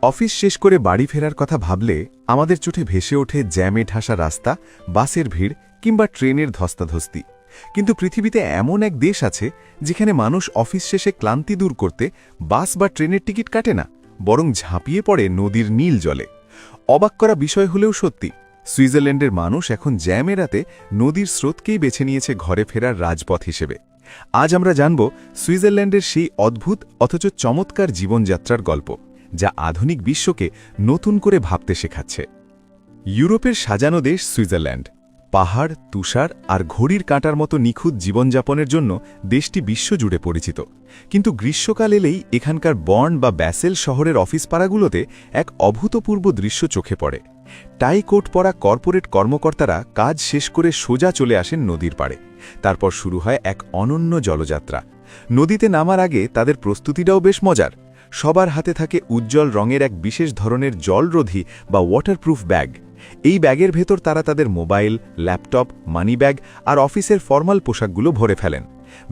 Office শেষ করে বাড়ি ফেরার কথা ভাবলে আমাদের চোখে ভেসে ওঠে জ্যামে ঠাসা রাস্তা, বাসের ভিড় কিংবা ট্রেনের ধস্তাধস্তি। কিন্তু পৃথিবীতে এমন এক দেশ আছে যেখানে মানুষ অফিস শেষে ক্লান্তি দূর করতে বাস বা ট্রেনের টিকিট কাটে না, বরং ঝাঁপিয়ে পড়ে নদীর নীল জলে। অবাক করা বিষয় হলেও সত্যি, সুইজারল্যান্ডের মানুষ এখন জ্যাম এড়াতে নদীর স্রোতকেই বেছে নিয়েছে ঘরে ফেরার রাজপথ হিসেবে। আজ আমরা জানব সুইজারল্যান্ডের সেই অদ্ভুত অথচ চমৎকার জীবনযাত্রার গল্প, যা আধুনিক বিশ্বকে নতুন করে ভাবতে শেখাচ্ছে। ইউরোপের সাজানো দেশ সুইজারল্যান্ড। পাহাড়, তুষার আর ঘড়ির কাঁটার মতো নিখুঁত জীবনযাপনের জন্য দেশটি বিশ্বজুড়ে পরিচিত। কিন্তু গ্রীষ্মকাল এলেই এখানকার বর্ন বা ব্যাসেল শহরের অফিস পাড়াগুলোতে এক অভূতপূর্ব দৃশ্য চোখে পড়ে। টাই কোট পরা কর্পোরেট কর্মকর্তারা কাজ শেষ করে সোজা চলে আসেন নদীর পাড়ে। তারপর শুরু হয় এক অনন্য জলযাত্রা। নদীতে নামার আগে তাদের প্রস্তুতিটাও বেশ মজার। সবার হাতে থাকে উজ্জ্বল রঙের এক বিশেষ ধরনের জলরোধী বা ওয়াটারপ্রুফ ব্যাগ। এই ব্যাগের ভেতর তারা তাদের মোবাইল, ল্যাপটপ, মানি ব্যাগ আর অফিসের ফর্মাল পোশাকগুলো ভরে ফেলেন।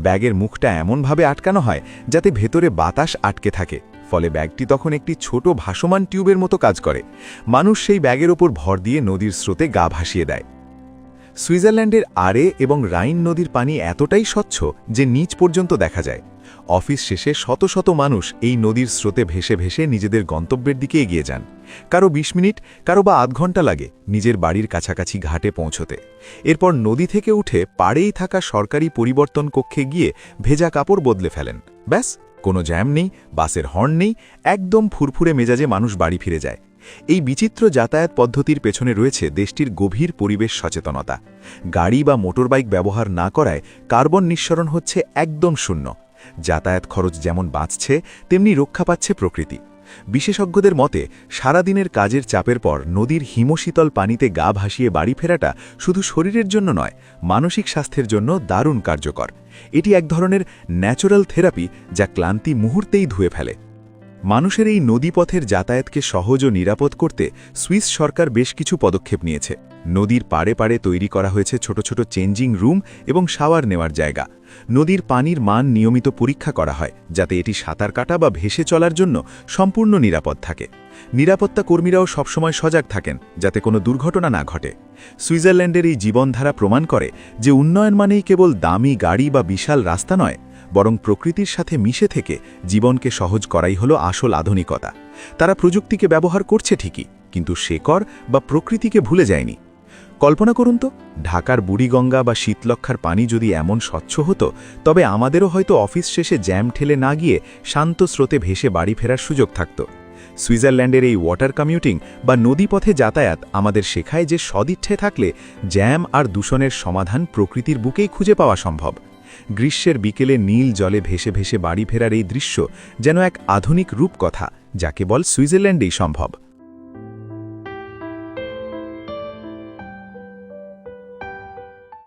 ব্যাগের মুখটা এমনভাবে আটকানো হয় যাতে ভেতরে বাতাস আটকে থাকে, ফলে ব্যাগটি তখন একটি ছোট ভাসমান টিউবের মতো কাজ করে। মানুষ সেই ব্যাগের ওপর ভর দিয়ে নদীর স্রোতে গা ভাসিয়ে দেয়। সুইজারল্যান্ডের আরে এবং রাইন নদীর পানি এতটাই স্বচ্ছ যে নিচ পর্যন্ত দেখা যায়। অফিস শেষে শত শত মানুষ এই নদীর স্রোতে ভেসে ভেসে নিজেদের গন্তব্যের দিকে এগিয়ে যান। কারো ২০ মিনিট, কারো বা আধ ঘন্টা লাগে নিজের বাড়ির কাছাকাছি ঘাটে পৌঁছতে। এরপর নদী থেকে উঠে পাড়েই থাকা সরকারি পরিবর্তন কক্ষে গিয়ে ভেজা কাপড় বদলে ফেলেন। ব্যাস, কোনো জ্যাম নেই, বাসের হর্ন নেই, একদম ফুরফুরে মেজাজে মানুষ বাড়ি ফিরে যায়। এই বিচিত্র যাতায়াত পদ্ধতির পেছনে রয়েছে দেশটির গভীর পরিবেশ সচেতনতা। গাড়ি বা মোটরবাইক ব্যবহার না করায় কার্বন নিঃসরণ হচ্ছে একদম শূন্য। যাতায়াত খরচ যেমন বাঁচছে, তেমনি রক্ষা পাচ্ছে প্রকৃতি। বিশেষজ্ঞদের মতে সারাদিনের কাজের চাপের পর নদীর হিমশীতল পানিতে গা ভাসিয়ে বাড়ি ফেরাটা শুধু শরীরের জন্য নয়, মানসিক স্বাস্থ্যের জন্য দারুণ কার্যকর। এটি এক ধরনের ন্যাচারাল থেরাপি যা ক্লান্তি মুহূর্তেই ধুয়ে ফেলে। মানুষের এই নদীপথের যাতায়াতকে সহজ ও নিরাপদ করতে সুইস সরকার বেশ কিছু পদক্ষেপ নিয়েছে। নদীর পাড়ে পাড়ে তৈরি করা হয়েছে ছোট ছোট চেঞ্জিং রুম এবং শাওয়ার নেওয়ার জায়গা। নদীর পানির মান নিয়মিত পরীক্ষা করা হয় যাতে এটি সাঁতার কাটা বা ভেসে চলার জন্য সম্পূর্ণ নিরাপদ থাকে। নিরাপত্তা কর্মীরাও সবসময় সজাগ থাকেন যাতে কোনো দুর্ঘটনা না ঘটে। সুইজারল্যান্ডের এই জীবনধারা প্রমাণ করে যে উন্নয়ন মানেই কেবল দামি গাড়ি বা বিশাল রাস্তা নয়, বরং প্রকৃতির সাথে মিশে থেকে জীবনকে সহজ করাই হলো আসল আধুনিকতা। তারা প্রযুক্তিকে ব্যবহার করছে ঠিকই, কিন্তু শেকড় বা প্রকৃতিকে ভুলে যায়নি। কল্পনা করুন তো, ঢাকার বুড়িগঙ্গা বা শীতলক্ষার পানি যদি এমন স্বচ্ছ হতো, তবে আমাদেরও হয়তো অফিস শেষে জ্যাম ঠেলে না গিয়ে শান্ত স্রোতে ভেসে বাড়ি ফেরার সুযোগ থাকত। সুইজারল্যান্ডের এই ওয়াটার কমিউটিং বা নদীপথে যাতায়াত আমাদের শেখায় যে সদিচ্ছায় থাকলে জ্যাম আর দূষণের সমাধান প্রকৃতির বুকেই খুঁজে পাওয়া সম্ভব। গ্রীষ্মের বিকেলে নীল জলে ভেসে ভেসে বাড়ি ফেরার এই দৃশ্য যেন এক আধুনিক রূপকথা, যা কেবল সুইজারল্যান্ডেই সম্ভব।